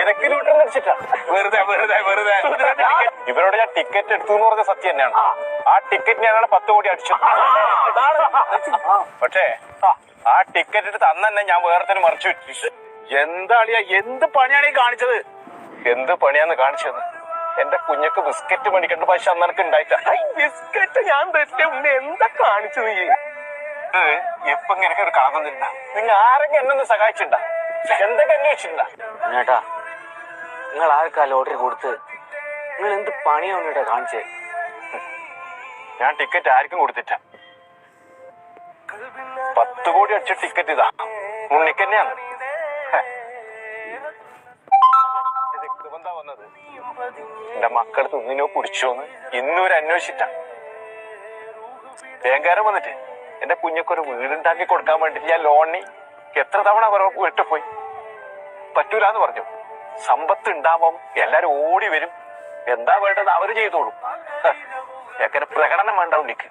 എനിക്ക് ലൂട്ടർ അടിച്ചിട്ടാ വെറുതെ വെറുതെ വെറുതെ ഇവരോട് ഞാൻ ടിക്കറ്റ് എടുത്തു എന്ന് പറഞ്ഞ സത്യം തന്നെയാണ്. ആ ടിക്കറ്റ് ഞാനാണ് 10 കോടി അടിച്ചു. പക്ഷേ ആ ടിക്കറ്റ് എടുത്ത് അന്ന് തന്നെ ഞാൻ വേറെ മറിച്ചു വിട്ടു. എന്താളിയാ, എന്ത് പണിയാണ് ഈ കാണിച്ചത്? എന്ത് പണിയാന്ന് കാണിച്ചത്? എന്റെ കുഞ്ഞക്ക് ബിസ്ക്കറ്റ് മേടിക്കേണ്ട പൈസ അന്ന് എനിക്ക് ഉണ്ടായിട്ടാ. ബിസ്ക്കറ്റ് ഞാൻ എന്താ കാണിച്ചു? നീ എപ്പൊ ഇങ്ങനെ ഒരു കാണുന്നില്ല. നിങ്ങൾ ആരെങ്കിലും എന്നൊന്ന് സഹായിച്ചിട്ടുണ്ടാ? എന്തൊക്കെ അന്വേഷിച്ചിട്ടുണ്ടാ? ചേട്ടാ, നിങ്ങൾ ആർക്കാ ലോട്ടറി കൊടുത്ത്? നിങ്ങൾ എന്ത് പണിയാണ് കാണിച്ചേ? ഞാൻ ടിക്കറ്റ് ആർക്കും കൊടുത്തിട്ട. 10 കോടി അടിച്ച ടിക്കറ്റ് ഇതാ, ഉണ്ണിക്ക് തന്നെയാണ്. വന്നത് എന്റെ മക്കൾ തിന്നിനോ കുടിച്ചോന്ന് ഇന്നൊരു അന്വേഷിച്ചിട്ട. ബാങ്കുകാരൻ വന്നിട്ട് എന്റെ കുഞ്ഞൊക്കൊരു വീടുണ്ടാക്കി കൊടുക്കാൻ വേണ്ടിട്ട് ഞാൻ ലോണിന് എത്ര തവണ വീട്ടിൽ പോയി. പറ്റൂലെന്ന് പറഞ്ഞു. സമ്പത്ത് ഉണ്ടാവുമ്പം എല്ലാരും ഓടി വരും. എന്താ വേണ്ടത് അവര് ചെയ്തോളും. എങ്ങനെ പ്രകടനം വേണ്ട ഉണ്ണിക്ക്.